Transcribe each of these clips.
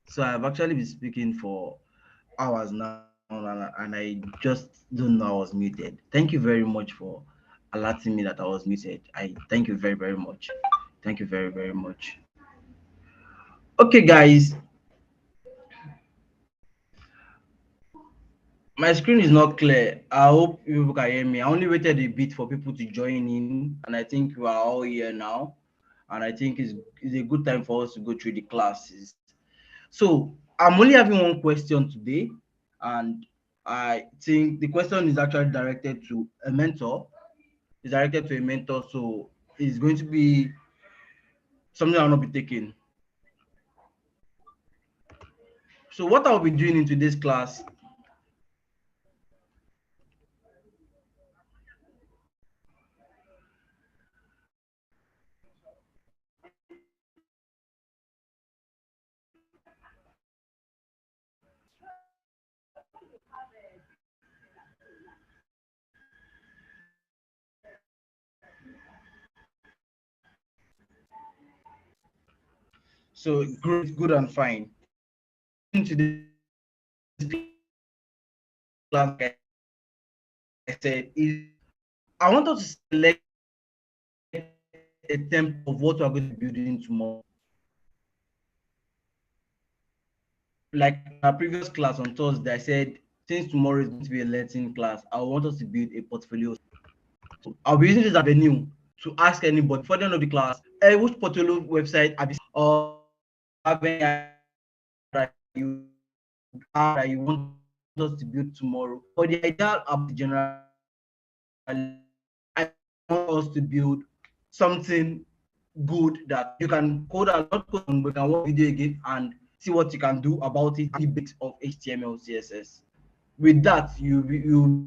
So I've actually been speaking for hours now, and I just don't know I was muted. Thank you very much for alerting me that I was muted. I thank you very, very much. Thank you very, very much. Okay, guys, my screen is not clear. I hope you people can hear me. I only waited a bit for people to join in, and I think we are all here now. And I think it's a good time for us to go through the classes. So I'm only having one question today, and I think the question is actually directed to a mentor. It's directed to a mentor, so it's going to be something I'll not be taking. So what I'll be doing in today's class. So great, good and fine. In today's class, like I said, is I want us to select a template of what we're going to be building tomorrow. Like our previous class on Thursday, I said since tomorrow is going to be a lesson class, I want us to build a portfolio. So I'll be using this avenue to ask anybody before the end of the class, which portfolio website have you or have any that you want us to build tomorrow. For the idea about the general, I want us to build something good that you can code a lot code on, but can watch video again and see what you can do about it. The bits of HTML, CSS. With that, you will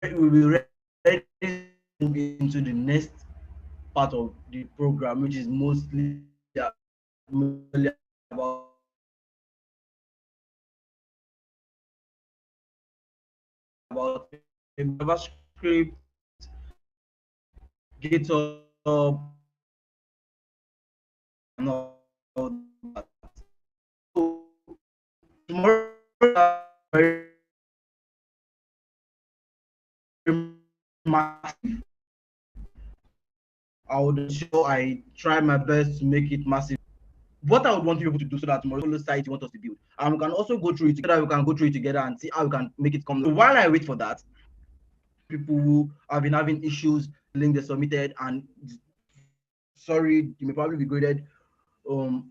be ready to move into the next part of the program, which is mostly about JavaScript, GitHub, and all that. So tomorrow, very massive. I would ensure I try my best to make it massive. What I would want people to do so that tomorrow site you want us to build, and we can also go through it together. We can go through it together and see how we can make it come. So while I wait for that, people who have been having issues, link they submitted, and sorry, you may probably be graded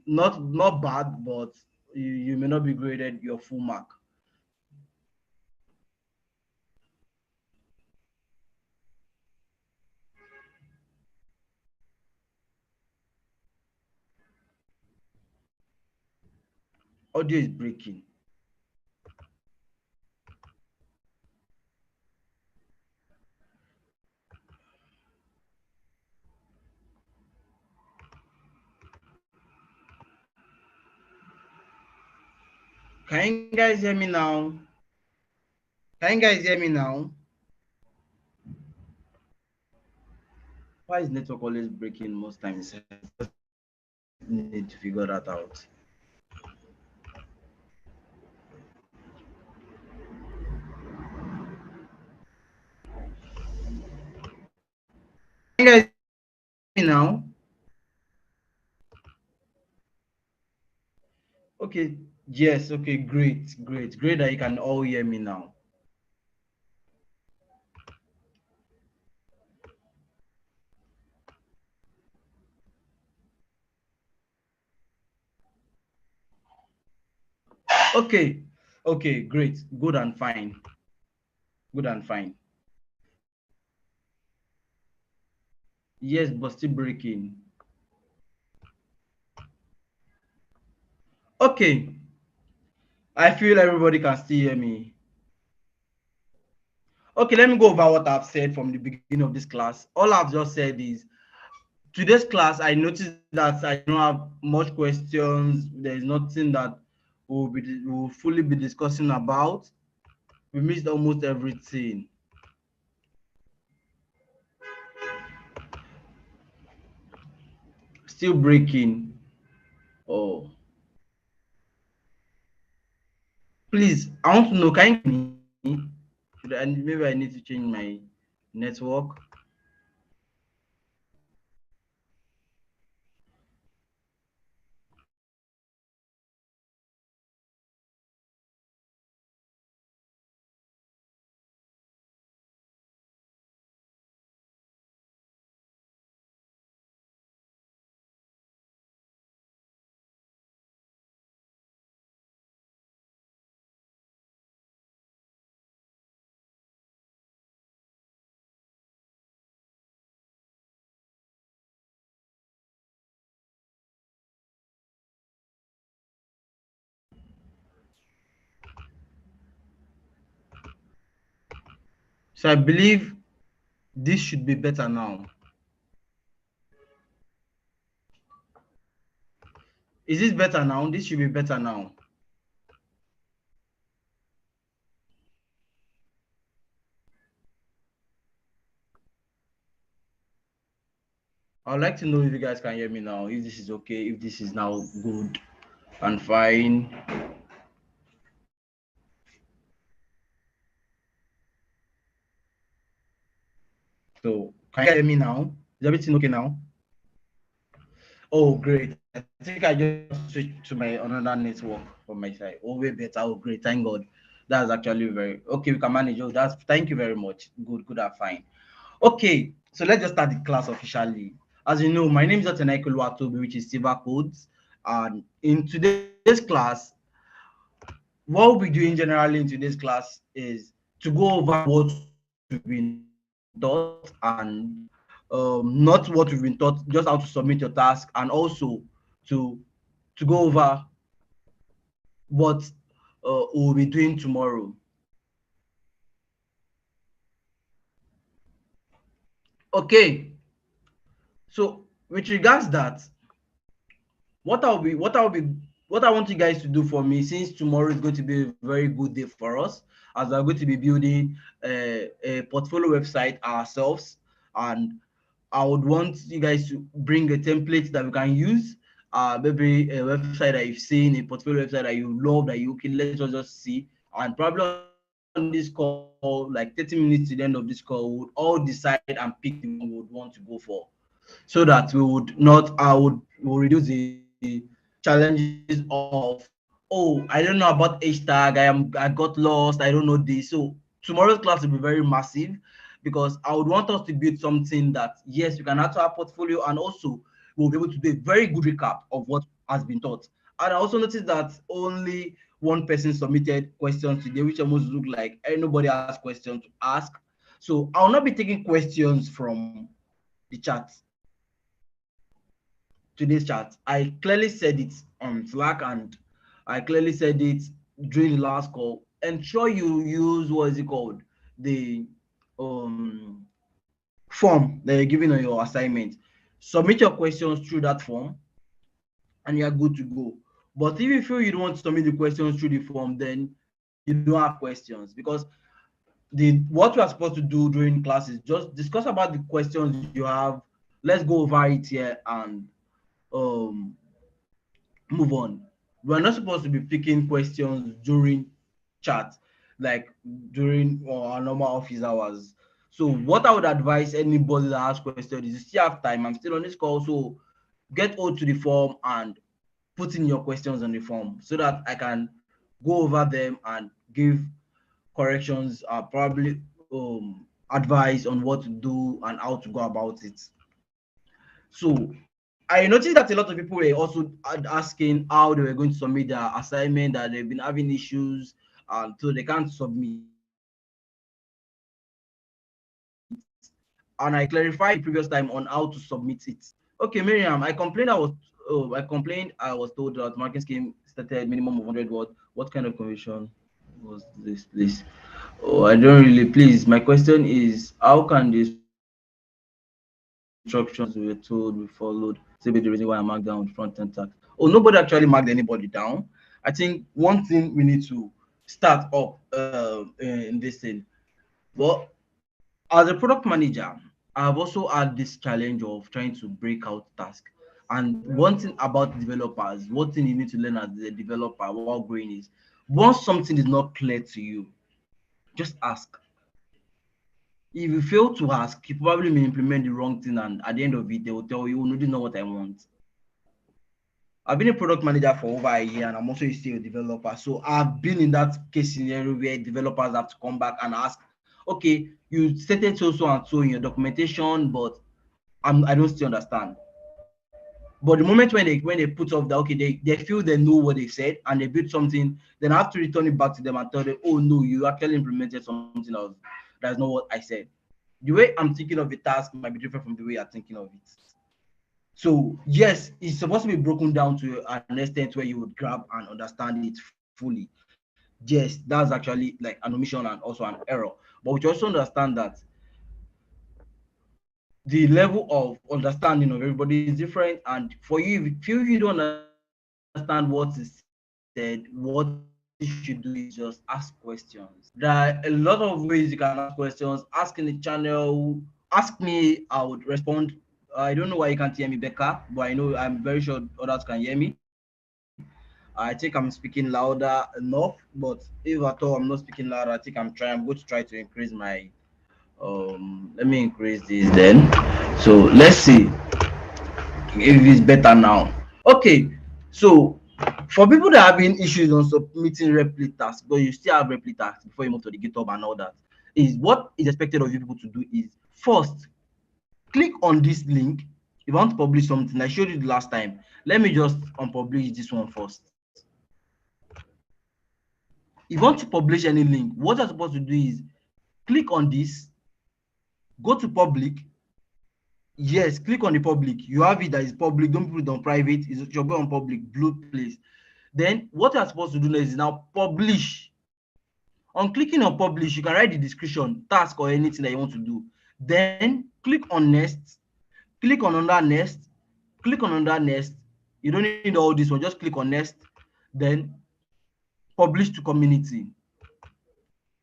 not bad, but you may not be graded your full mark. Audio is breaking. Can you guys hear me now? Can you guys hear me now? Why is network always breaking most times? I just need to figure that out. Can you guys hear me now? Okay, yes, okay, great that you can all hear me now. Okay, okay, great, good and fine, good and fine. Yes, but still breaking. Okay, I feel everybody can still hear me. Okay, let me go over what I've said from the beginning of this class. All I've just said is today's class, I noticed that I don't have much questions. There's nothing that we'll fully be discussing about. We missed almost everything. Still breaking. Oh, please, I want to know, can you hear me? Maybe I need to change my network. So I believe this should be better now. Is this better now? This should be better now. I would like to know if you guys can hear me now, if this is okay, if this is now good and fine. So can you hear me now? Is everything okay now? Oh, great. I think I just switched to my another network from my side. Oh, way better. Oh, great. Thank God. That's actually very okay. We can manage. Oh, that's thank you very much. Good, good and fine. Okay, so let's just start the class officially. As you know, my name is Otenaiko Luatobi, which is Sylvercodez. And in today's class, what we'll be doing generally in today's class is to go over what we've been taught and not what we've been taught, just how to submit your task, and also to to go over what we'll be doing tomorrow. Okay, so with regards that, what I'll be what I'll be what I want you guys to do for me, since tomorrow is going to be a very good day for us, as we're going to be building a portfolio website ourselves. And I would want you guys to bring a template that we can use, maybe a website that you've seen, a portfolio website that you love, that you can let us just see. And probably on this call, like 30 minutes to the end of this call, we would all decide and pick the one we would want to go for, so that we would not will reduce the challenges of, oh, I don't know about hashtag, I got lost, I don't know this. So tomorrow's class will be very massive, because I would want us to build something that, yes, you can add to our portfolio, and also we'll be able to do a very good recap of what has been taught. And I also noticed that only one person submitted questions today, which almost look like nobody has questions to ask. So I'll not be taking questions from the chat, today's chat. I clearly said it on Slack, and I clearly said it during the last call. Ensure you use, what is it called, the form that you're giving on your assignment. Submit your questions through that form, and you're good to go. But if you feel you don't want to submit the questions through the form, then you don't have questions, because the what you are supposed to do during class is just discuss about the questions you have. Let's go over it here and um move on. We're not supposed to be picking questions during chat, like during our normal office hours. So what I would advise anybody that has questions is, you still have time. I'm still on this call, so get hold to the form and put in your questions on the form, so that I can go over them and give corrections, probably advice on what to do and how to go about it. So I noticed that a lot of people were also asking how they were going to submit their assignment, that they've been having issues, so they can't submit. And I clarified the previous time on how to submit it. Okay, Miriam, I complained I was told that marking scheme started minimum of 100 words. What kind of conversion was this, please? Oh, I don't really, please. My question is, how can the instructions we were told be followed? Say be the reason why I marked down front end tax. Oh, nobody actually marked anybody down. I think one thing we need to start up in this thing. Well, as a product manager, I've also had this challenge of trying to break out tasks. And one thing about developers, one thing you need to learn as a developer while growing is, once something is not clear to you, just ask. If you fail to ask, you probably may implement the wrong thing, and at the end of it, they will tell you, "Oh, no, this is not what I want." I've been a product manager for over a year, and I'm also still a developer. So I've been in that case scenario where developers have to come back and ask, "Okay, you stated so and so in your documentation, but I don't still understand." But the moment when they put off that, okay, they feel they know what they said and they build something, then I have to return it back to them and tell them, "Oh no, you actually implemented something else. That's not what I said." The way I'm thinking of a task might be different from the way you're thinking of it. So yes, it's supposed to be broken down to an extent where you would grab and understand it fully. Yes, that's actually like an omission and also an error. But we should also understand that the level of understanding of everybody is different. And for you, if you feel you don't understand what is said, what you should do is just ask questions. There are a lot of ways you can ask questions. Ask in the channel, ask me, I would respond. I don't know why you can't hear me, Becca, but I know I'm very sure others can hear me. I think I'm speaking louder enough, but if at all I'm not speaking loud, I'm going to try to increase my let me increase this then. So let's see if it's better now. Okay, so for people that are having issues on submitting repli tasks, but you still have repli tasks before you move to the GitHub and all that, is what is expected of you people to do is, first, click on this link. If you want to publish something, I showed you the last time. Let me just unpublish this one first. If you want to publish any link, what you're supposed to do is click on this, go to public. Yes, click on the public. You have it that is public. Don't put it on private. It should be on public, blue place. Then what you're supposed to do now is now publish. On clicking on publish, you can write the description, task, or anything that you want to do. Then click on next, click on under next, click on under next. You don't need all this one, just click on next, then publish to community.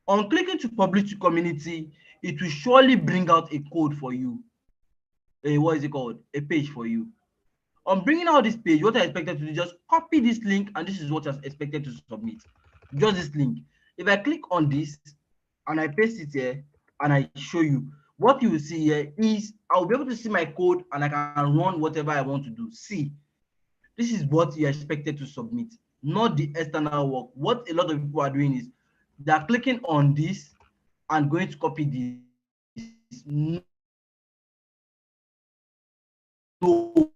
On clicking to publish to community, it will surely bring out a code for you. What is it called? A page for you. On bringing out this page, what I expected to do is just copy this link, and this is what I expected to submit. Just this link. If I click on this and I paste it here and I show you, what you will see here is I'll be able to see my code and I can run whatever I want to do. See, this is what you expected to submit, not the external work. What a lot of people are doing is they're clicking on this and going to copy this. No,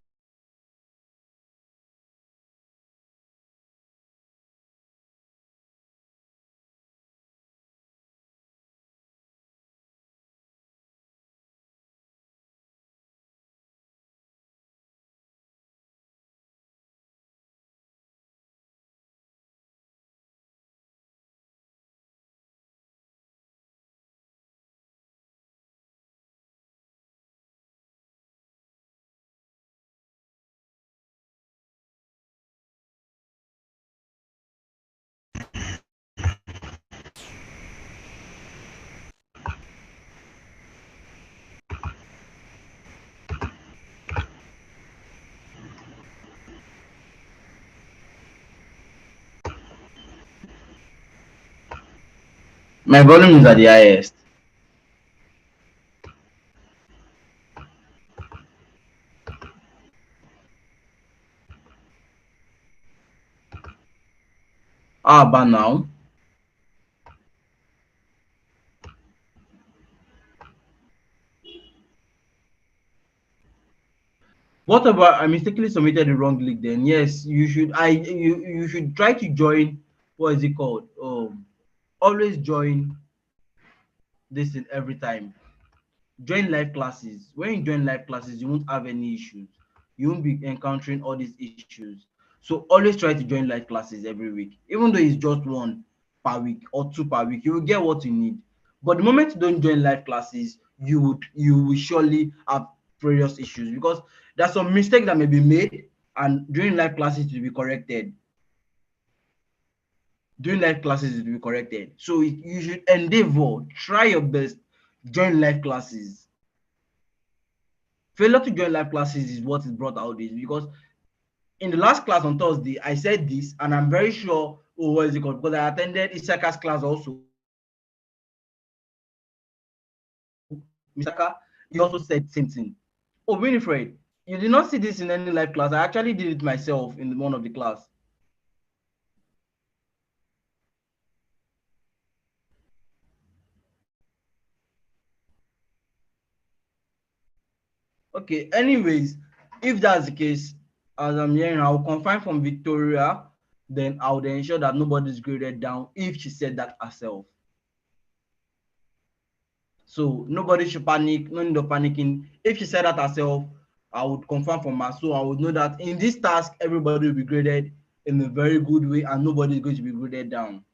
my volume is at the highest. How about now? What about I mistakenly submitted the wrong link then? Yes, you should try to join, what is it called? Always join this in every time. Join live classes. When you join live classes, you won't have any issues. You won't be encountering all these issues. So always try to join live classes every week, even though it's just one per week or two per week. You will get what you need. But the moment you don't join live classes, you will surely have various issues, because there's some mistakes that may be made, and during live classes to be corrected. During live classes to be corrected. So you should endeavor, try your best, join live classes. Failure to join live classes is what is brought out this, because in the last class on Thursday, I said this, and I'm very sure, oh, what is it called? Because I attended Isaka's class also. Misaka, he also said same thing. Oh, Winifred, you did not see this in any live class. I actually did it myself in one of the class. Okay, anyways, if that's the case, as I'm hearing, I'll confirm from Victoria, then I'll then ensure that nobody's graded down if she said that herself. So nobody should panic, no need of panicking. If she said that herself, I would confirm from her. So I would know that in this task, everybody will be graded in a very good way and nobody is going to be graded down.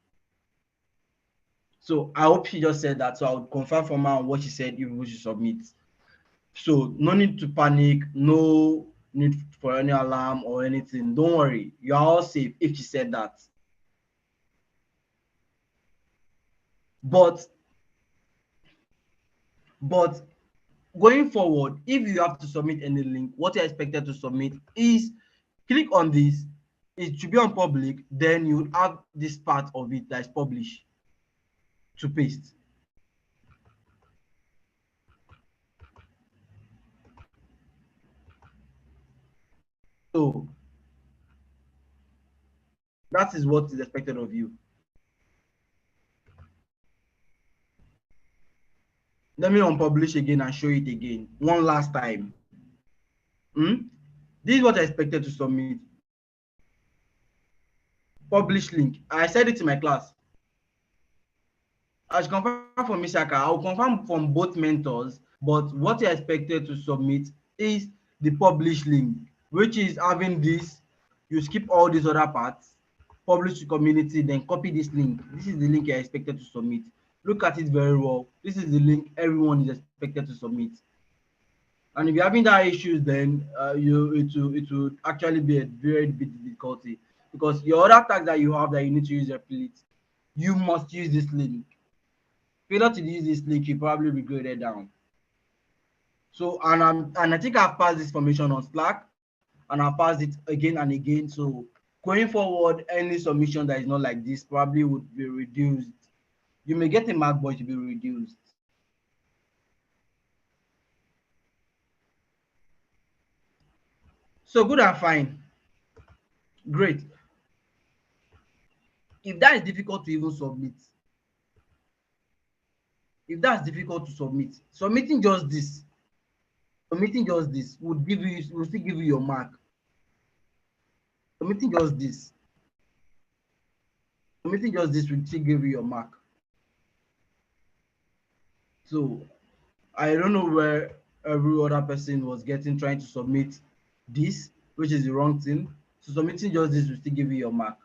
So I hope she just said that. So I would confirm from her on what she said if we should submit. So no need to panic, no need for any alarm or anything. Don't worry, you're all safe if she said that. But but going forward, if you have to submit any link, what you're expected to submit is click on this. It should be on public, then you would have this part of it that is published to paste. So that is what is expected of you. Let me unpublish again and show it again one last time. This is what I expected to submit. Publish link. I said it in my class. I should confirm from Mishaka. I will confirm from both mentors, but what you are expected to submit is the publish link, which is having this. You skip all these other parts, publish to community, then copy this link. This is the link you are expected to submit. Look at it very well. This is the link everyone is expected to submit. And if you're having that issues, then it will actually be a very big difficulty, because your other tag that you have that you need to use Replit, you must use this link. Failure to use this link, you probably be graded down. So and I think I've passed this information on Slack, and I've passed it again and again. So going forward, any submission that is not like this probably would be reduced. You may get a mark, but it will be reduced. So good and fine. Great. If that is difficult to even submit, if that's difficult to submit, submitting just this would give you, will still give you your mark. Submitting just this, submitting just this will still give you your mark. So I don't know where every other person was getting trying to submit this, which is the wrong thing. So submitting just this will still give you your mark.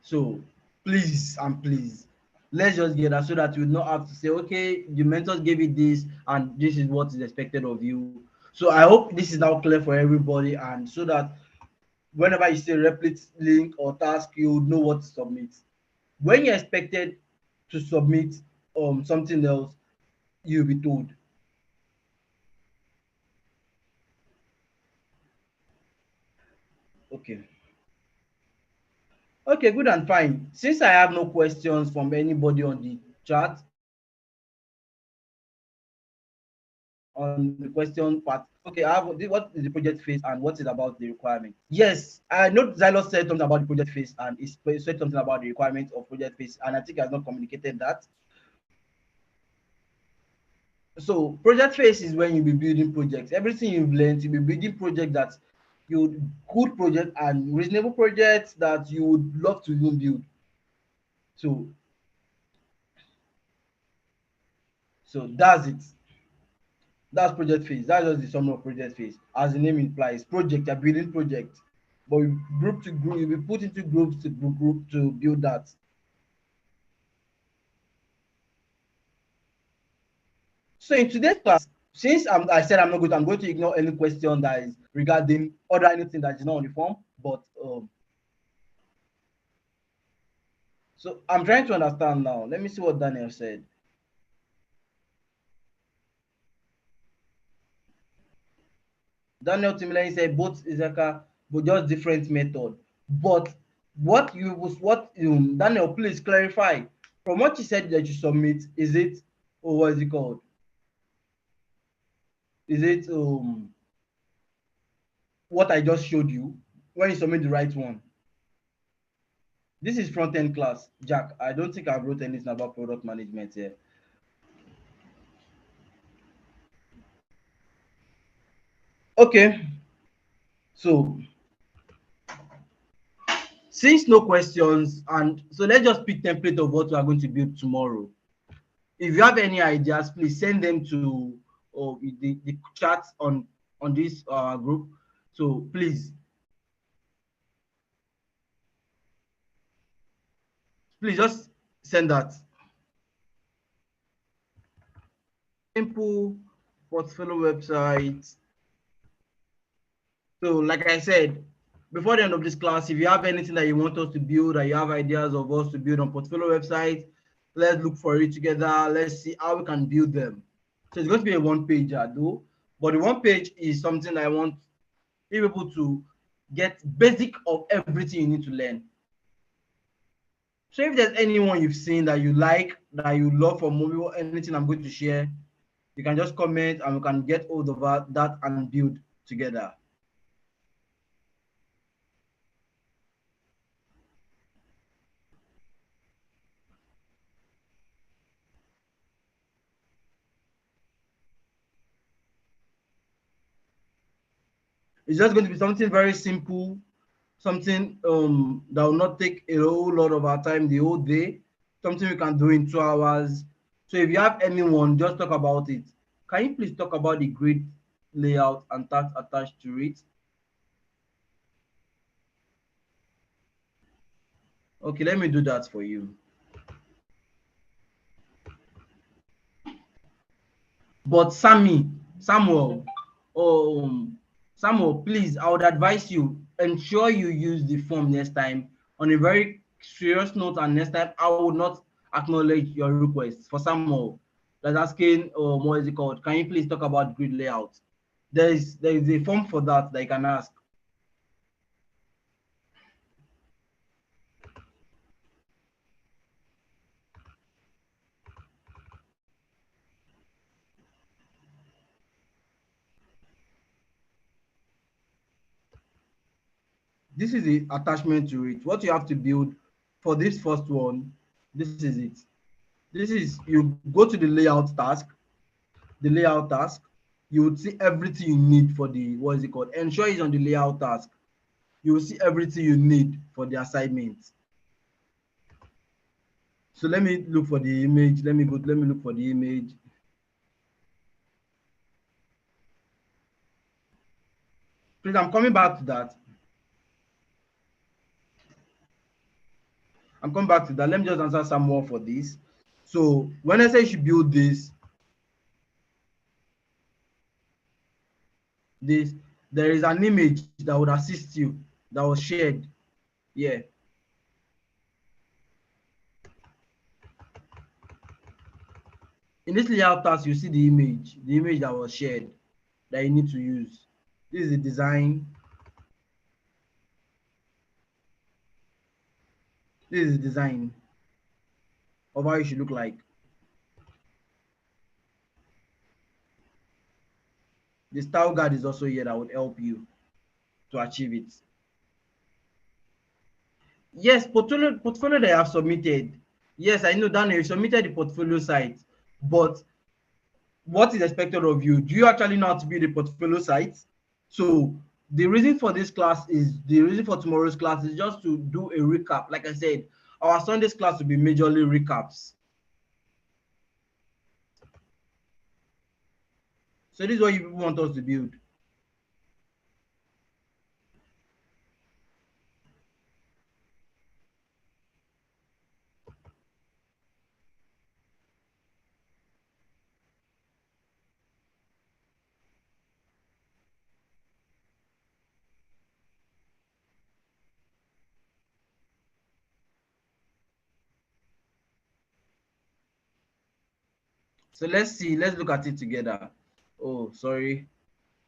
So please and please, let's just get that so that you not have to say, okay, the mentors gave it this and this is what is expected of you. So I hope this is now clear for everybody, and so that whenever you see a replit link or task, you know what to submit. When you're expected to submit something else, you'll be told. Okay. Okay, good and fine. Since I have no questions from anybody on the chat, on the question part, okay, I have what is the project phase and what is about the requirement? Yes, I know Xylos said something about the project phase and he said something about the requirement of project phase, and I think he has not communicated that. So project phase is when you be building projects. Everything you've learned, you'll be building project that you good project and reasonable projects that you would love to even build. So that's it. That's project phase. That's just the summary of project phase. As the name implies, project, you're building project. But group to group, you'll be put into groups to group to build that. So in today's class, since I said I'm going to ignore any question that is regarding other anything that is not on the form, but so I'm trying to understand now. Let me see what Daniel said. Daniel Timberlake said both Izaka, but just different method. But what Daniel, please clarify. From what you said that you submit, is it, or what is it called? Is it what I just showed you when you submit the right one? This is front end class, Jack. I don't think I wrote anything about product management here. Okay, so since no questions, and so let's just pick template of what we are going to build tomorrow. If you have any ideas, please send them to the chat on this group. So please just send that. Simple portfolio website. So like I said, before the end of this class, if you have anything that you want us to build, or you have ideas of us to build on portfolio website, let's look for it together. Let's see how we can build them. So it's going to be a one pager though, but the one page is something I want people to get basic of everything you need to learn. So if there's anyone you've seen that you like, that you love for movie or anything I'm going to share, you can just comment and we can get hold of that and build together. It's just going to be something very simple, something that will not take a whole lot of our time the whole day, something we can do in 2 hours. So if you have anyone, just talk about it. Can you please talk about the grid layout and tags attached to it? Okay, let me do that for you. But um, Samuel, please, I would advise you, ensure you use the form next time. On a very serious note, and next time I will not acknowledge your request. For Samuel, that's asking, what is it called? Can you please talk about grid layout? There is a form for that you can ask. This is the attachment to it. What you have to build for this first one, this is it. This is, you go to the layout task, you would see everything you need for the, what is it called? Ensure it's on the layout task. You will see everything you need for the assignment. So let me look for the image. Let me look for the image. Please, I'm coming back to that. I'm coming back to that. Let me just answer some more for this. So when I say you should build this, there is an image that would assist you that was shared. Yeah. In this layout task, you see the image that was shared that you need to use. This is the design. This is the design of how it should look like. The style guide is also here that would help you to achieve it. Yes, portfolio they have submitted. Yes, I know, Daniel, you submitted the portfolio site, but what is expected of you? Do you actually know how to build a portfolio site? So the reason for this class is, the reason for tomorrow's class is just to do a recap. Like I said, our Sunday's class will be majorly recaps. So this is what you want us to build. So let's see, let's look at it together. Oh, sorry.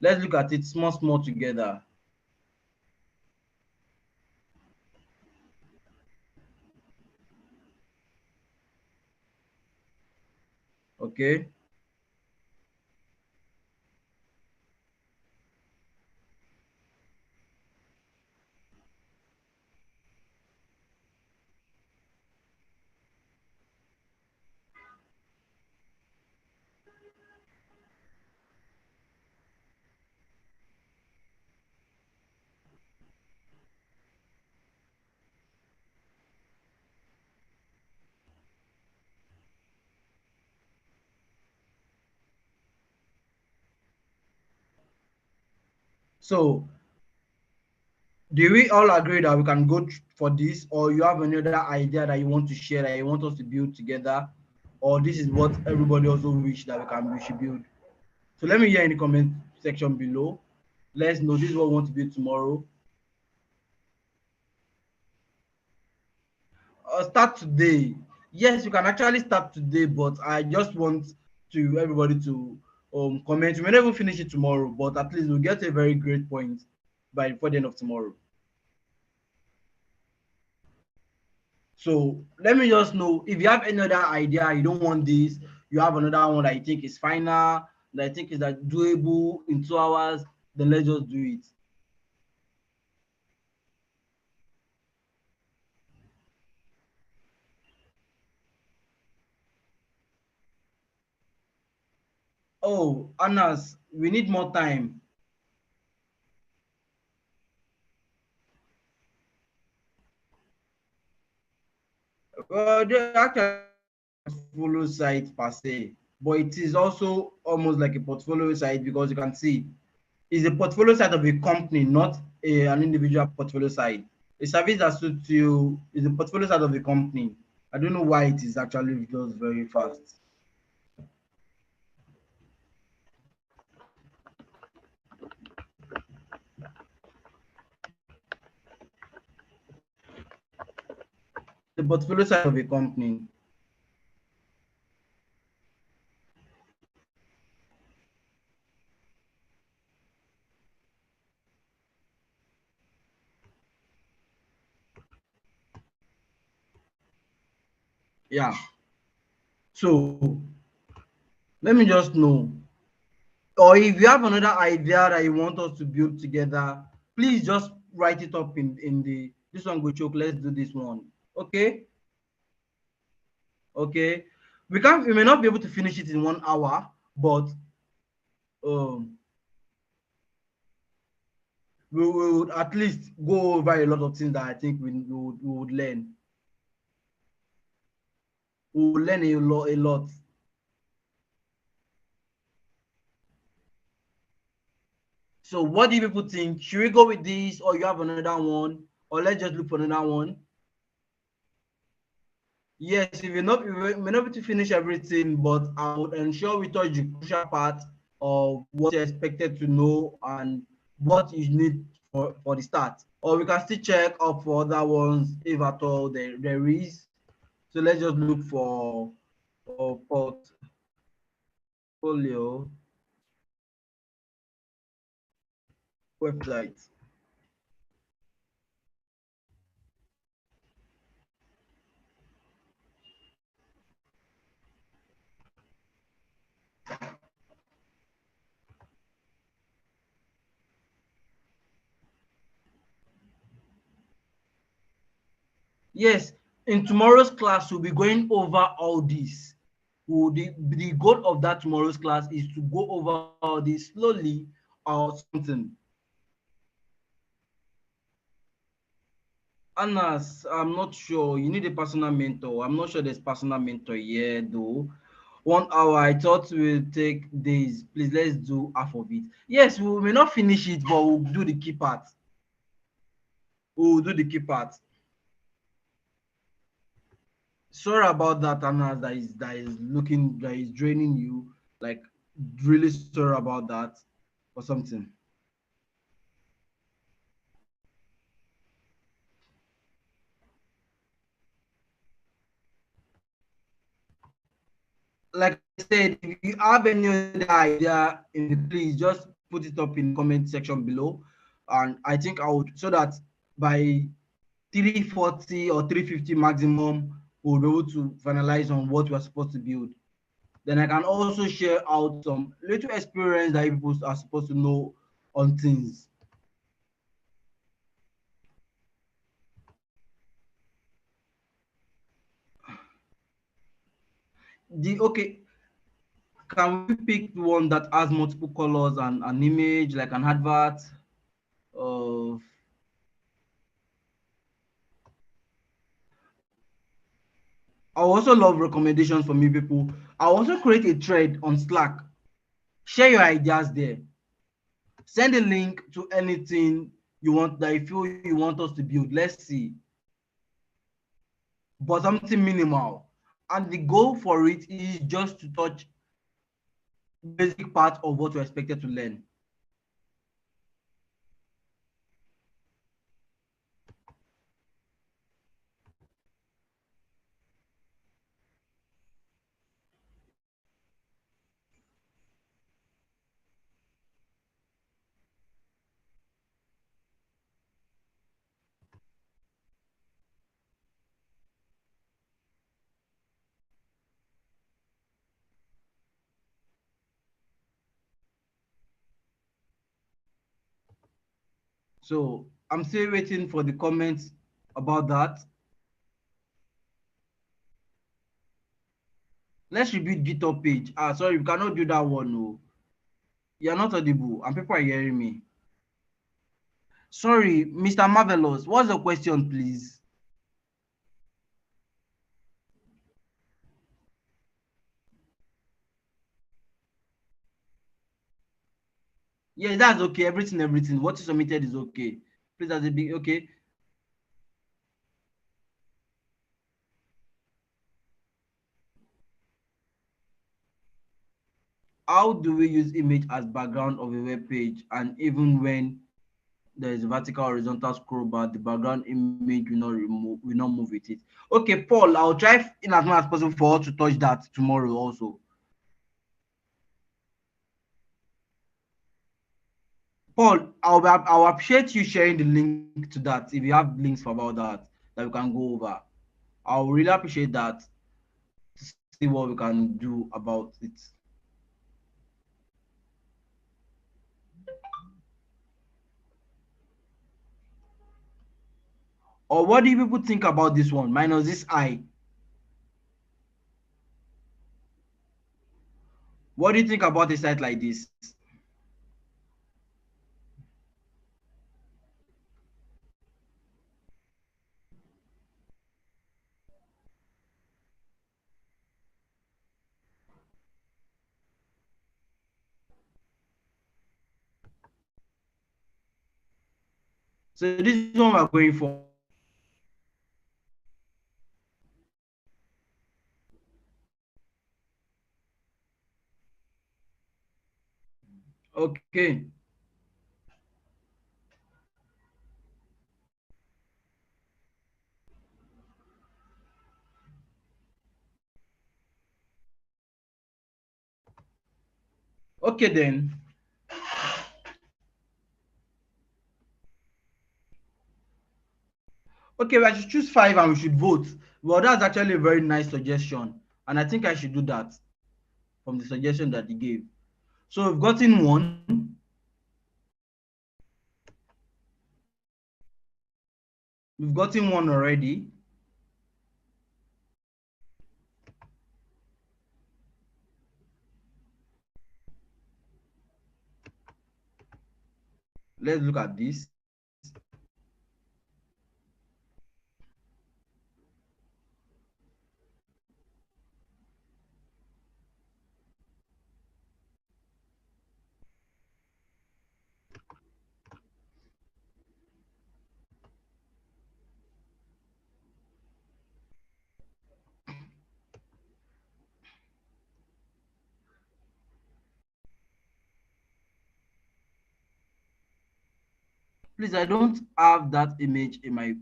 Let's look at it small together. Okay. So do we all agree that we can go for this, or you have another idea that you want to share that you want us to build together, or this is what everybody also wish that we should build? So let me hear in the comment section below. Let's know this is what we want to build tomorrow. Start today. Yes, you can actually start today, but I just want to everybody to comment. We may never finish it tomorrow, but at least we'll get a very great point by before the end of tomorrow. So let me just know if you have any other idea, you don't want this, you have another one that you think is final, that I think is that doable in 2 hours, then let's just do it. Oh, Anas, we need more time. Well, they actually portfolio site per se, but it is also almost like a portfolio site because you can see it's a portfolio site of a company, not an individual portfolio site. A service that suits you is a portfolio site of a company. I don't know why it is actually just very fast. The portfolio site of a company. Yeah. So let me just know. Or if you have another idea that you want us to build together, please just write it up in the this one go choke. Let's do this one. Okay. Okay. We may not be able to finish it in 1 hour, but um we would at least go over a lot of things that I think we would learn. We will learn a lot. So what do you people think? Should we go with this, or you have another one, or let's just look for another one? Yes, if you're not, we may not be able to finish everything, but I would ensure we touch the crucial part of what you're expected to know and what you need for the start. Or we can still check up for other ones if at all there is. So let's just look for portfolio website. Yes, in tomorrow's class, we'll be going over all this. The goal of that tomorrow's class is to go over all this slowly or something. Anas, I'm not sure. You need a personal mentor. I'm not sure there's personal mentor here though. 1 hour, I thought we'll take days. Please, let's do half of it. Yes, we may not finish it, but we'll do the key part. We'll do the key part. Sorry about that, Anas. That is draining you. Like, really sorry about that or something. Like I said, if you have any other idea, please just put it up in the comment section below, and I think I would, so that by 340 or 350 maximum, we'll be able to finalize on what we're supposed to build. Then I can also share out some little experience that people are supposed to know on things. Okay, can we pick one that has multiple colors and an image like an advert? Uh, I also love recommendations from you people. I'll also create a thread on Slack. Share your ideas there. Send a link to anything you want that you feel you want us to build. Let's see. But something minimal. And the goal for it is just to touch basic part of what you're expected to learn. So I'm still waiting for the comments about that. Let's rebuild GitHub page. Sorry, we cannot do that one. No, you're not audible, and people are hearing me. Sorry, Mr. Marvelous. What's the question, please? Yeah, that's okay. Everything. What you submitted is okay. Please, that's a big okay. How do we use image as background of a web page, and even when there is a vertical horizontal scroll bar, the background image will not move with it? Okay, Paul, I'll try in as much as possible for us to touch that tomorrow also. Paul, I'll appreciate you sharing the link to that if you have links for about that we can go over. I'll really appreciate that to see what we can do about it. Or what do you people think about this one? Minus this I. What do you think about a site like this? So this is what we're going for. Okay. Okay then. Okay, I should choose 5 and we should vote. Well, that's actually a very nice suggestion. And I think I should do that from the suggestion that he gave. So we've gotten one. We've gotten one already. Let's look at this. Please, I don't have that image in my.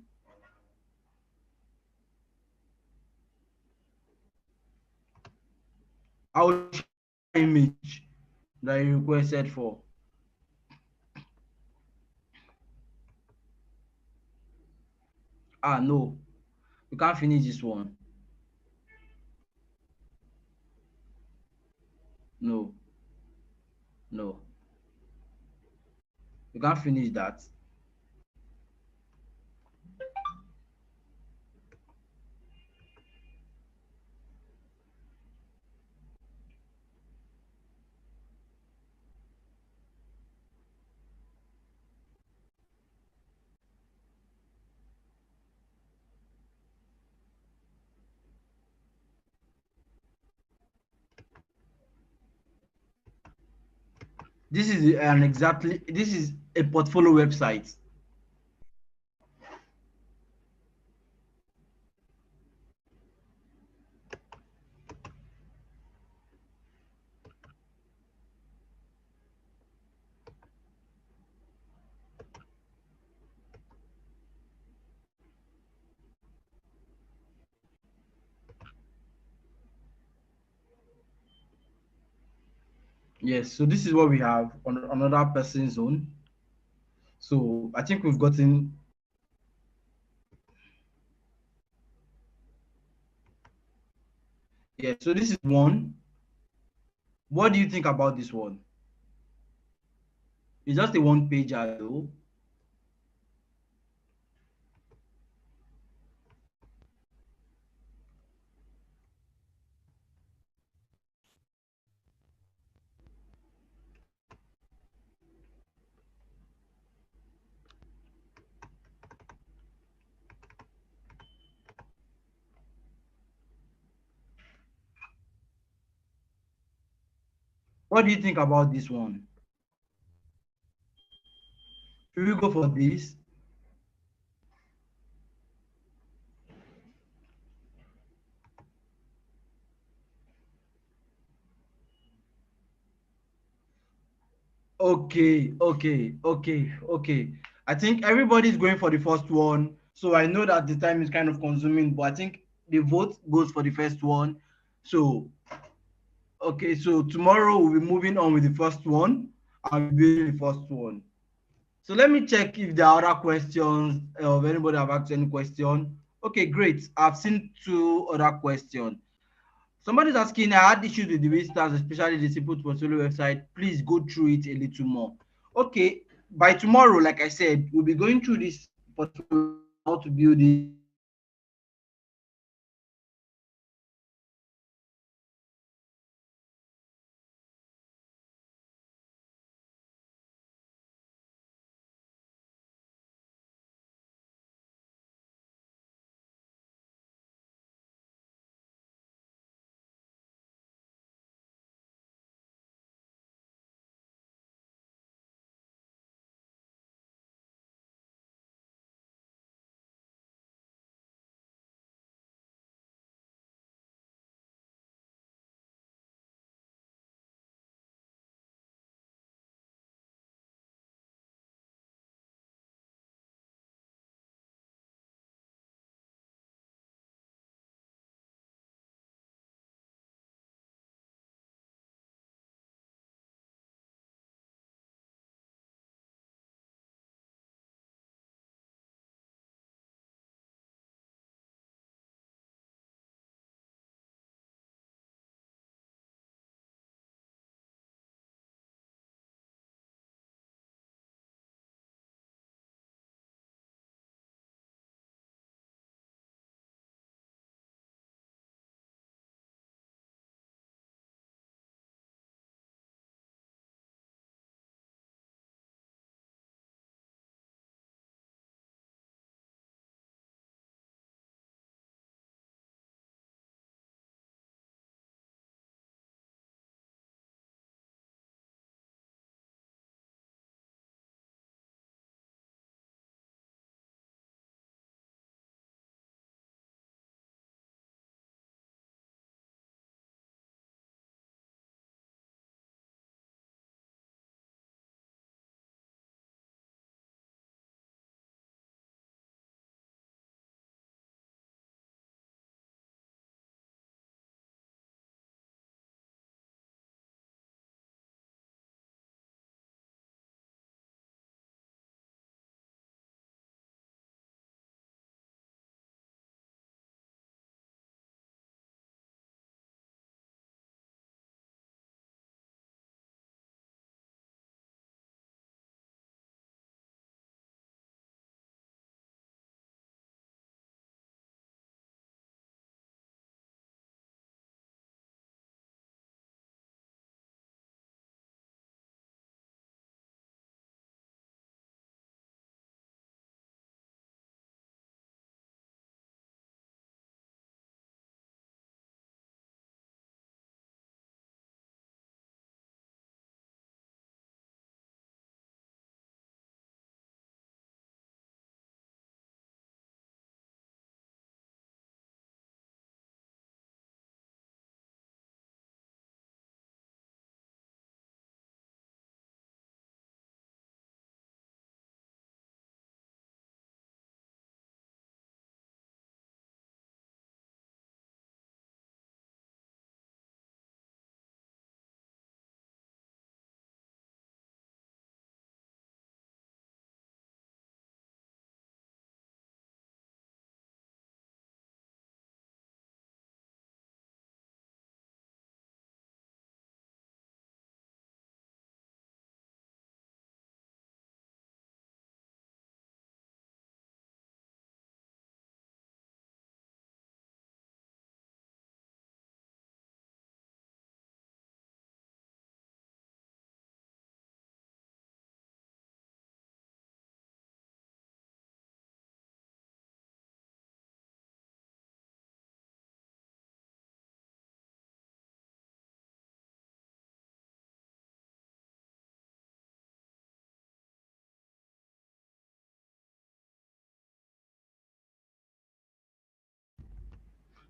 I will share image that you requested for. No, we can't finish this one. No, no, we can't finish that. This is a portfolio website. Yes, so this is what we have on another person's own. So I think we've gotten. Yeah, so this is one. What do you think about this one? It's just a one pager though. What do you think about this one? Should we go for this? Okay. I think everybody's going for the first one. So I know that the time is kind of consuming, but I think the vote goes for the first one. So, okay, so tomorrow we'll be moving on with the first one. I'll be building the first one. So let me check if there are other questions, if anybody have asked any question. Okay, great. I've seen two other questions. Somebody's asking, I had issues with the visitors, especially the simple portfolio website. Please go through it a little more. Okay, by tomorrow, like I said, we'll be going through this portfolio, how to build it.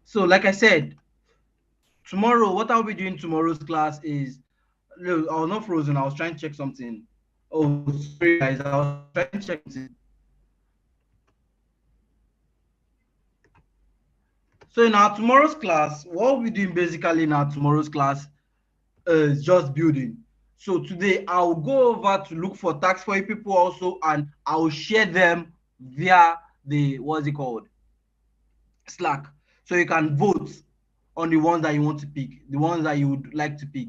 So, like I said, tomorrow, what I'll be doing tomorrow's class is, no, I was not frozen. I was trying to check something. Oh, sorry, guys. I was trying to check something. So, in our tomorrow's class, what we're doing basically in our tomorrow's class is just building. So, today I'll go over to look for tags for you people also, and I'll share them via the, what's it called? Slack. So, you can vote on the ones that you want to pick, the ones that you would like to pick.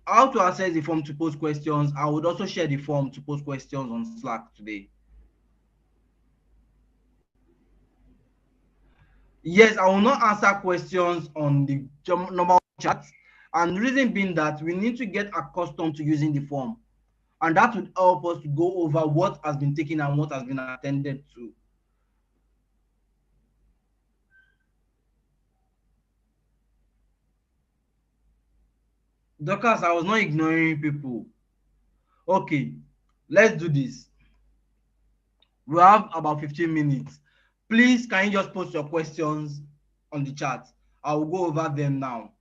How to access the form to post questions. I would also share the form to post questions on Slack today. Yes, I will not answer questions on the normal chat. And the reason being that we need to get accustomed to using the form. And that would help us to go over what has been taken and what has been attended to. Dorcas, I was not ignoring people. Okay, let's do this. We have about 15 minutes. Please, can you just post your questions on the chat? I will go over them now.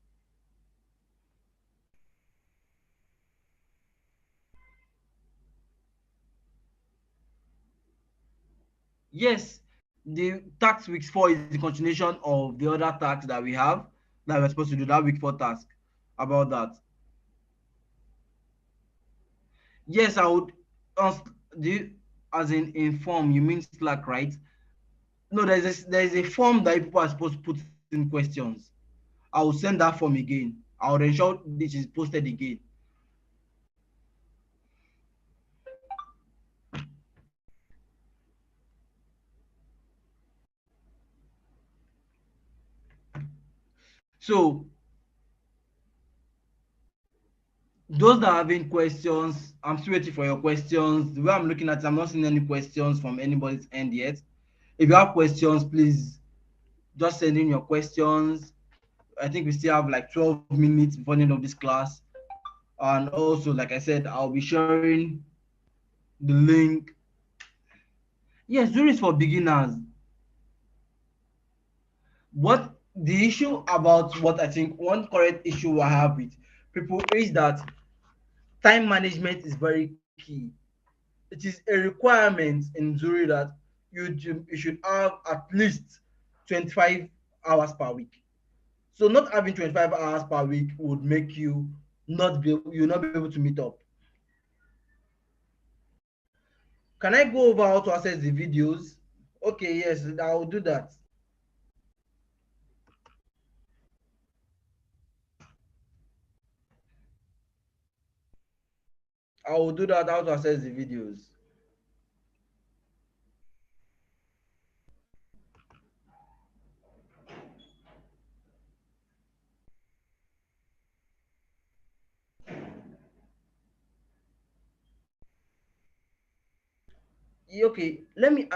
Yes, the tax week 4 is the continuation of the other tax that we have that we're supposed to do, that week 4 task about that. Yes, I would. The as in form, you mean Slack, right? No, there's a form that people are supposed to put in questions. I will send that form again. I will ensure this is posted again. So those that are having questions, I'm still waiting for your questions. The way I'm looking at it, I'm not seeing any questions from anybody's end yet. If you have questions, please just send in your questions. I think we still have like 12 minutes before the end of this class. And also, like I said, I'll be sharing the link. Yes, Zuri is for beginners. What the issue about what I think one current issue I have with people is that time management is very key. It is a requirement in Zuri that you should have at least 25 hours per week. So not having 25 hours per week would make you not be able to meet up. Can I go over how to access the videos? Okay, yes, I will do that. I will do that, how to access the videos. Okay, let me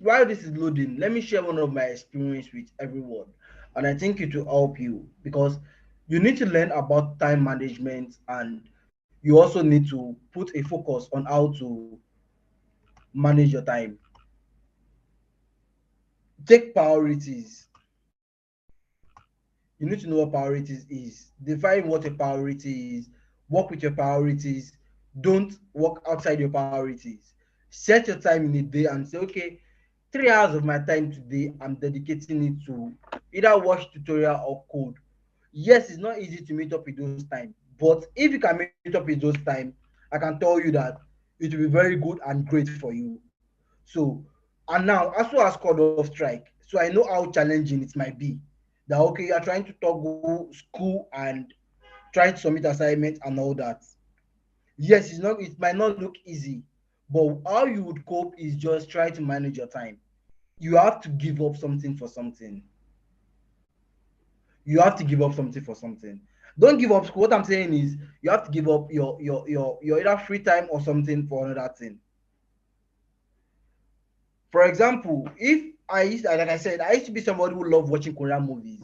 while this is loading, let me share one of my experience with everyone, and I think it will help you because you need to learn about time management, and you also need to put a focus on how to manage your time. Take priorities. You need to know what priorities is. Define what a priority is. Work with your priorities. Don't work outside your priorities. Set your time in a day and say, okay, 3 hours of my time today, I'm dedicating it to either watch tutorial or code. Yes, it's not easy to meet up with those time, but if you can meet up with those time, I can tell you that it will be very good and great for you. So, and now as well as code of strike, so I know how challenging it might be. That okay, you are trying to toggle school and trying to submit assignment and all that. Yes, it might not look easy, but how you would cope is just try to manage your time. You have to give up something for something. You have to give up something for something. Don't give up school. What I'm saying is you have to give up your either free time or something for another thing. For example, if I used like I said, I used to be somebody who loved watching Korean movies.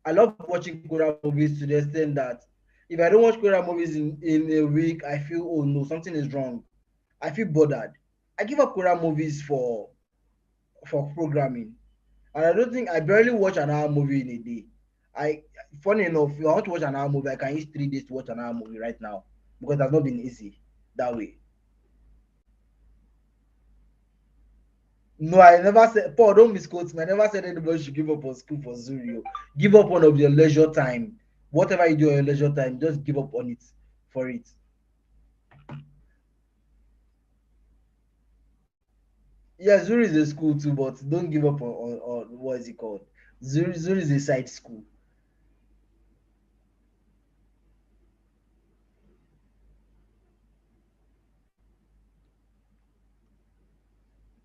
I love watching Korean movies to the extent that If I don't watch Korean movies in a week, I feel, oh no, something is wrong. I feel bothered. I give up Korean movies for programming. And I don't think I barely watch an hour movie in a day. I Funny enough, if I want to watch an hour movie, I can use 3 days to watch an hour movie right now because it has not been easy that way. No, I never said, Paul, don't misquote me. I never said anybody should give up on school for Zurio. Give up on of your leisure time. Whatever you do on your leisure time, just give up on it for it. Yeah, Zuri is a school too, but don't give up on what is it called? Zuri is a side school.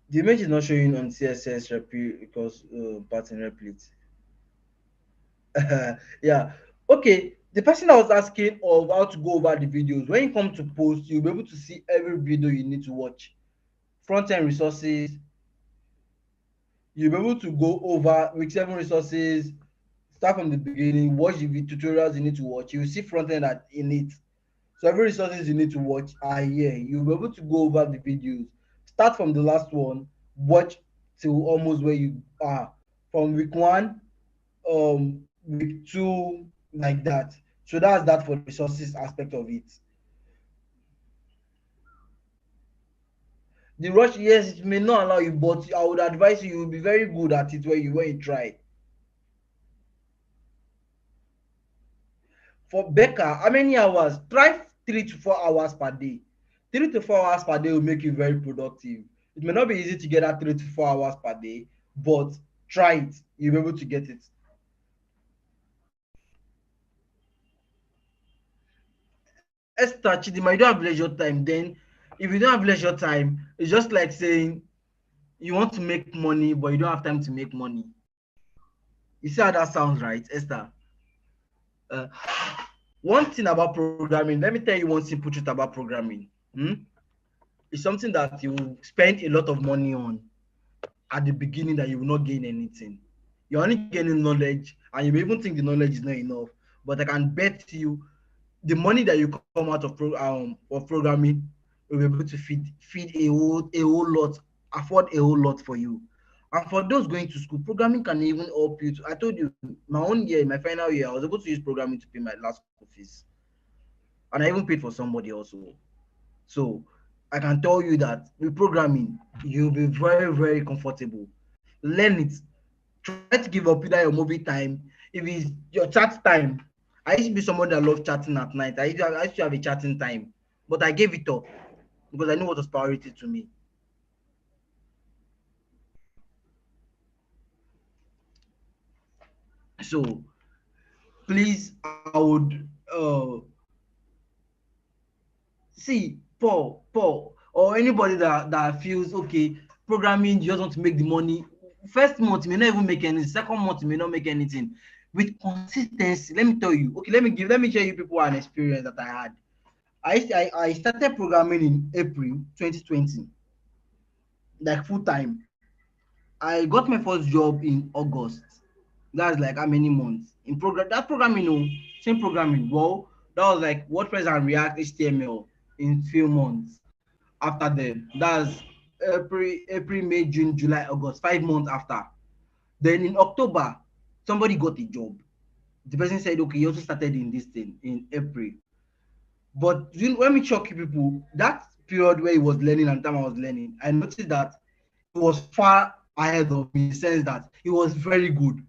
The image is not showing on CSS because pattern replit. Yeah. Okay. The person that was asking of how to go over the videos, when you come to post, you'll be able to see every video you need to watch. Front end resources, you'll be able to go over with 7 resources, start from the beginning, watch the tutorials you need to watch. You'll see front end in it. So every resources you need to watch are here. You'll be able to go over the videos. Start from the last one, watch till almost where you are. From week one, week two, like that. So that's that for the resources aspect of it. The rush, yes, it may not allow you, but I would advise you, you'll be very good at it when you try. For Becca, how many hours? Try 3 to 4 hours per day. 3 to 4 hours per day will make you very productive. It may not be easy to get that 3 to 4 hours per day, but try it. You'll be able to get it. Esther Chidima, you don't have leisure time. Then, if you don't have leisure time, it's just like saying you want to make money, but you don't have time to make money. You see how that sounds, right, Esther? Uh, One thing about programming, let me tell you one simple truth about programming. It's something that you spend a lot of money on at the beginning that you will not gain anything. You're only gaining knowledge, and you may even think the knowledge is not enough. But I can bet you the money that you come out of programming will be able to feed a whole lot, afford a whole lot for you. And for those going to school, programming can even help you. I told you, my own year, my final year, I was able to use programming to pay my last school fees, and I even paid for somebody also. So I can tell you that with programming, you'll be very, very comfortable. Learn it. Try to give up either your movie time. If it's your chat time, I used to be someone that loved chatting at night. I used to have a chatting time, but I gave it up because I knew what was priority to me. So please, I would see Paul, or anybody that feels okay, programming, you just want to make the money. First month you may not even make anything, second month you may not make anything. With consistency, let me tell you, okay, let me share you people an experience that I had. I started programming in April 2020, like full time. I got my first job in August. That's like how many months in program, that programming, oh, same programming. Well, that was like WordPress and React HTML in few months. After them, that's April, May, June, July, August, 5 months after. Then in October, somebody got a job. The person said, okay, you also started in this thing in April. But when we shock people, that period where he was learning and time I was learning, I noticed that he was far ahead of me in the sense that he was very good.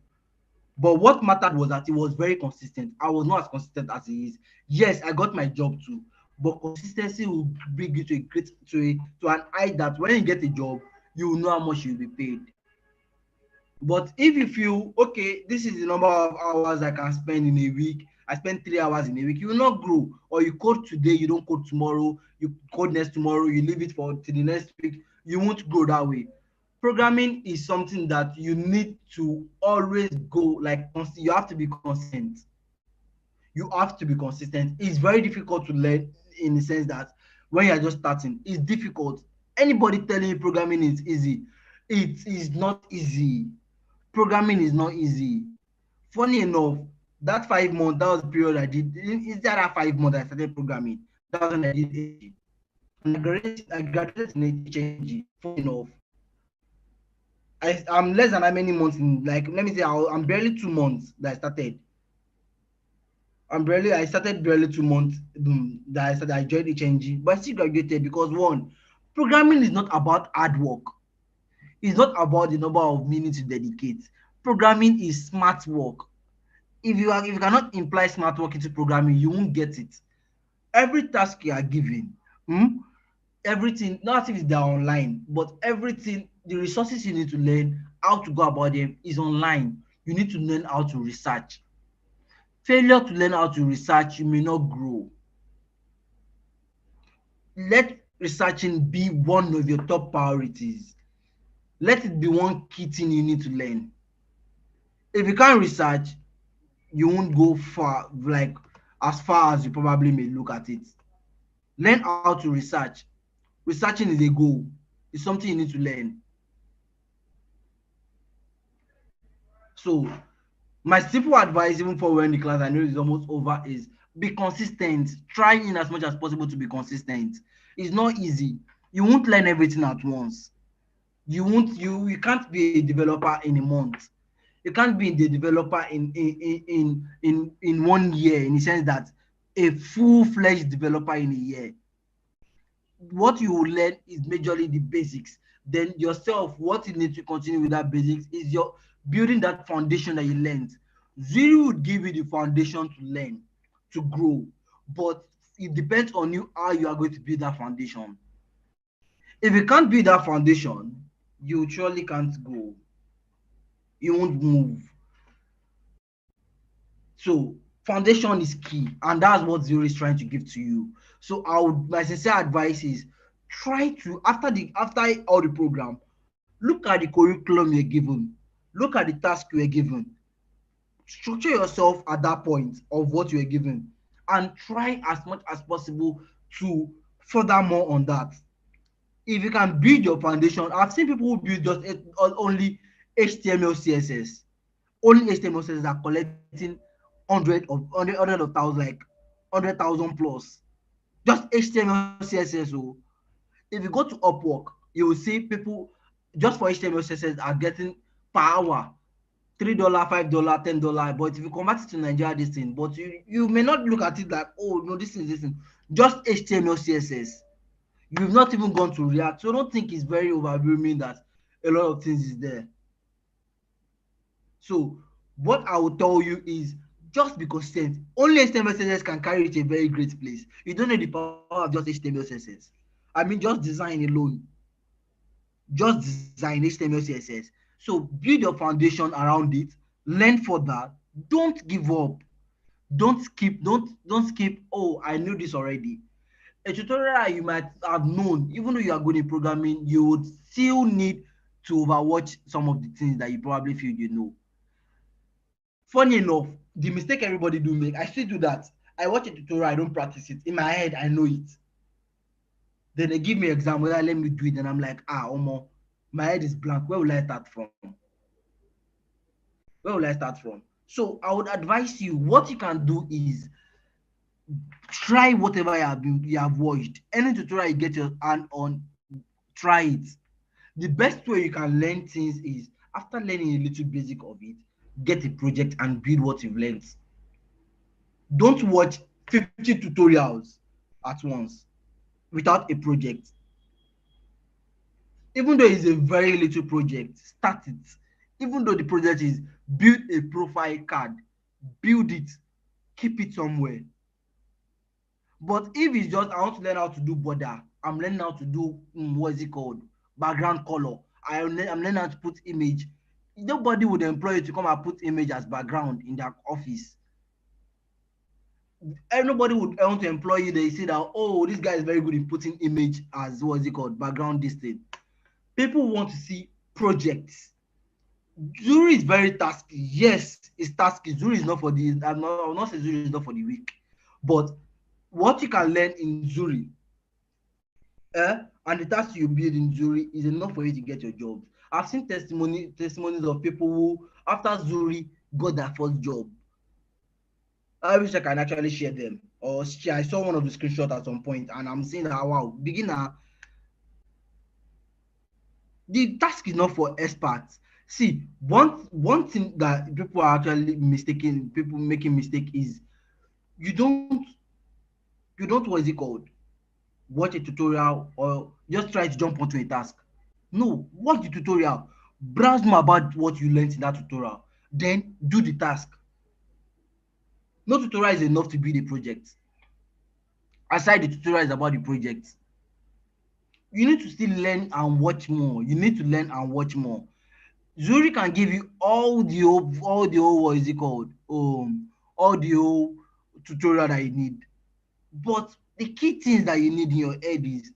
But what mattered was that he was very consistent. I was not as consistent as he is. Yes, I got my job too, but consistency will bring you to a great to an eye that when you get a job, you will know how much you'll be paid. But if you feel okay, this is the number of hours I can spend in a week. I spend 3 hours in a week. You will not grow. Or you code today, you don't code tomorrow. You code next tomorrow. You leave it for till the next week. You won't grow that way. Programming is something that you need to always go like you have to be consistent. You have to be consistent. It's very difficult to learn in the sense that when you're just starting, it's difficult. Anybody telling you programming is easy, it is not easy. Programming is not easy. Funny enough, That 5 months, that was the period I did. Instead of that 5 months, I started programming. That was when I did HG. And I graduated in HG. Funny enough, I'm less than how many months in, like, let me say, I'm barely 2 months that I started. I started barely 2 months I joined HNG, but I still graduated because one, programming is not about hard work. It's not about the number of minutes you dedicate. Programming is smart work. If you cannot imply smart work into programming, you won't get it. Every task you are given, everything, not if they're online, but everything, the resources you need to learn how to go about them is online. You need to learn how to research. Failure to learn how to research, you may not grow. Let researching be one of your top priorities. Let it be one key thing you need to learn. If you can't research, you won't go far, like as far as you probably may look at it. Learn how to research. Researching is a goal. It's something you need to learn. So my simple advice, even for when the class I know is almost over, is be consistent. Try in as much as possible to be consistent. It's not easy. You won't learn everything at once. You can't be a developer in a month. You can't be the developer in 1 year, in the sense that a full-fledged developer in a year. What you will learn is majorly the basics. Then yourself, what you need to continue with that basics is your building that foundation that you learned. Zero would give you the foundation to learn, to grow, but it depends on you how you are going to build that foundation. If you can't build that foundation, you surely can't go. You won't move. So foundation is key, and that's what Zero is trying to give to you. So my sincere advice is try to, after all the program, look at the curriculum you're given, look at the task you are given, structure yourself at that point of what you are given, and try as much as possible to further more on that. If you can build your foundation, I've seen people who build just only HTML, CSS. Only HTML, CSS are collecting hundred of thousands, like 100,000 plus. Just HTML, CSS. So if you go to Upwork, you will see people just for HTML, CSS are getting per hour $3, $5, $10. But if you convert it to Nigeria, this thing, but you may not look at it like, oh no, this thing. Just HTML, CSS. You've not even gone to React, so I don't think it's very overwhelming that a lot of things is there. So what I will tell you is just be consistent. Only HTML, CSS can carry it to a very great place. You don't need the power of just HTML, CSS. I mean, just design alone. Just design HTML, CSS. So build your foundation around it. Learn further. Don't give up. Don't skip. Oh, I knew this already. A tutorial you might have known, even though you are good in programming, you would still need to overwatch some of the things that you probably feel you know. Funny enough, the mistake everybody do make, I still do that. I watch a tutorial, I don't practice it. In my head, I know it. Then they give me exam, whether let me do it, and I'm like, omo, my head is blank. Where will I start from? Where will I start from? So I would advise you, what you can do is try whatever you have watched. Any tutorial you get your hand on, try it. The best way you can learn things is after learning a little basic of it, get a project and build what you've learned. Don't watch 50 tutorials at once without a project. Even though it's a very little project, start it. Even though the project is build a profile card, build it, keep it somewhere. But if it's just I want to learn how to do border, I'm learning how to do what is it called, background color. I'm learning how to put image. Nobody would employ you to come and put image as background in their office. Nobody would want to employ you. They say that, oh, this guy is very good in putting image as what is it called, background this thing. People want to see projects. Zuri is very tasky. Yes, it's tasky. Zuri is not for the. I will not say Zuri is not for the weak, but what you can learn in Zuri, and the task you build in Zuri is enough for you to get your job. I've seen testimonies of people who, after Zuri, got their first job. I wish I can actually share them. Or I saw one of the screenshots at some point, and I'm saying that wow, beginner, the task is not for experts. See, one thing that people are actually mistaking, people making mistake is you don't you don't what is it called? Watch a tutorial or just try to jump onto a task. No, watch the tutorial, browse more about what you learned in that tutorial, then do the task. No tutorial is enough to build a project. Aside the tutorial is about the project, you need to still learn and watch more. You need to learn and watch more. Zuri can give you all the whole what is it called? All the whole tutorial that you need. But the key things that you need in your head is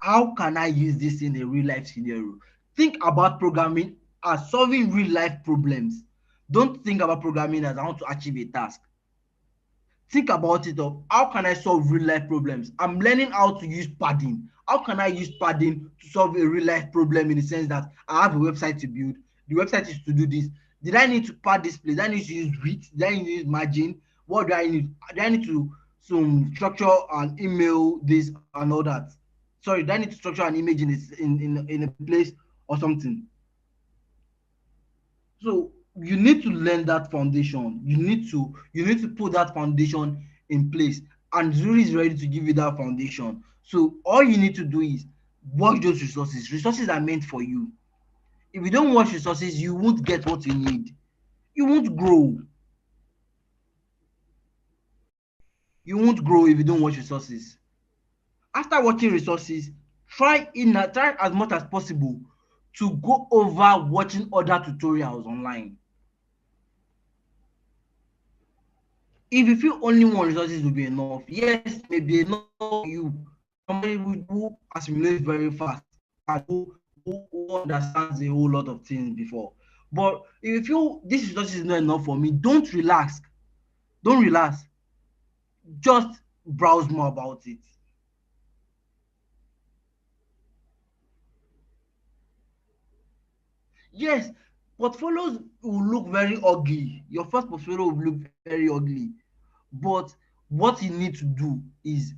how can I use this in a real life scenario? Think about programming as solving real life problems. Don't think about programming as I want to achieve a task. Think about it of how can I solve real life problems? I'm learning how to use padding. How can I use padding to solve a real life problem in the sense that I have a website to build? The website is to do this. Did I need to pad this place? Did I need to use width? Did I need to use margin? What do I need? Do I need to some structure an email this and all that? Sorry, do I need to structure an image in this in a place or something? So you need to learn that foundation. You need to put that foundation in place, and Zuri is ready to give you that foundation. So all you need to do is watch those resources. Resources are meant for you. If you don't watch resources, you won't get what you need. You won't grow. You won't grow if you don't watch resources. After watching resources, try as much as possible to go over watching other tutorials online. If you feel only one resources will be enough, yes, it may be enough for you. Somebody who assimilates very fast and who understands a whole lot of things before. But if you feel this resources is not enough for me, don't relax. Don't relax. Just browse more about it. Yes, portfolios will look very ugly. Your first portfolio will look very ugly. But what you need to do is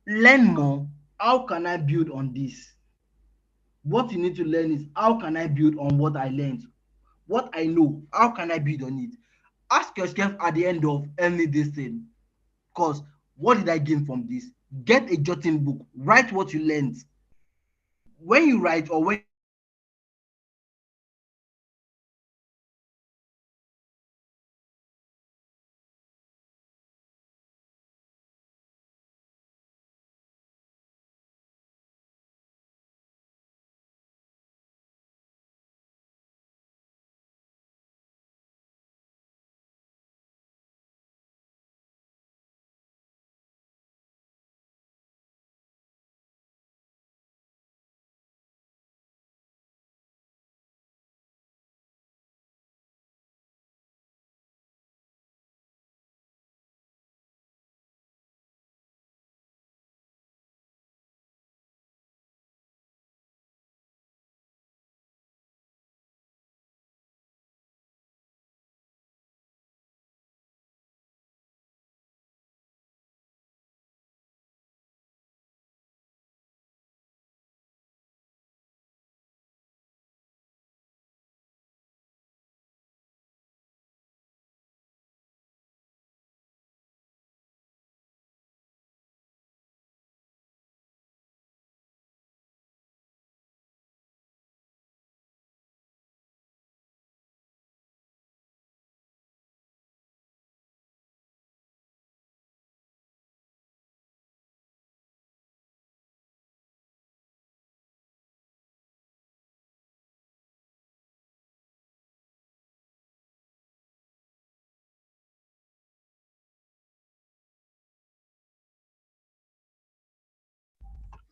learn more. How can I build on this? What you need to learn is how can I build on what I learned, what I know, how can I build on it? Ask yourself at the end of any this thing, because what did I gain from this? Get a jotting book, write what you learned. When you write or when you jot,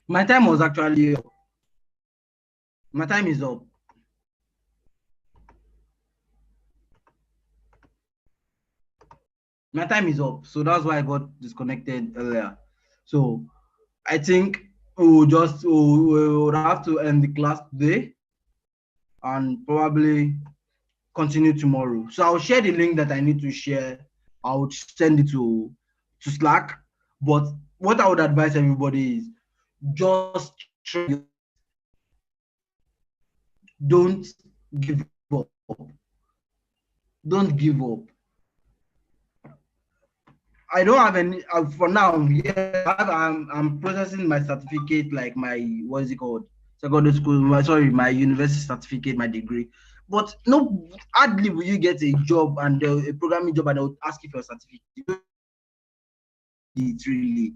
my time was actually up. My time is up. My time is up. So that's why I got disconnected earlier. So I think we would have to end the class today and probably continue tomorrow. So I'll share the link that I need to share I would send it to Slack. But what I would advise everybody is just try your best. Don't give up. Don't give up. I don't have any for now. Yeah, I'm processing my certificate, like my what is it called? Secondary school. My university certificate, my degree. But no, hardly will you get a job and a programming job, and they'll ask you for a certificate. It's really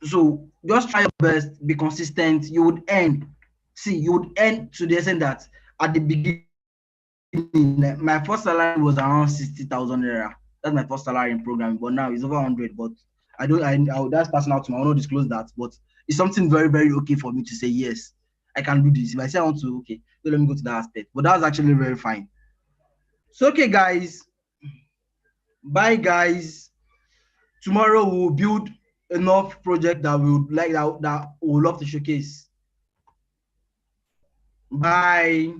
so. Just try your best. Be consistent. You would earn. See, you would earn to the extent that at the beginning, my first salary was around 60,000 naira. That's my first salary in programming, but now it's over 100. But I don't, that's personal to me. I will not disclose that, but it's something very, very okay for me to say, yes, I can do this. If I say I want to, okay, so let me go to that aspect. But that's actually very fine. So, okay, guys, bye, guys. Tomorrow we will build enough project that we would like that we would love to showcase. Bye.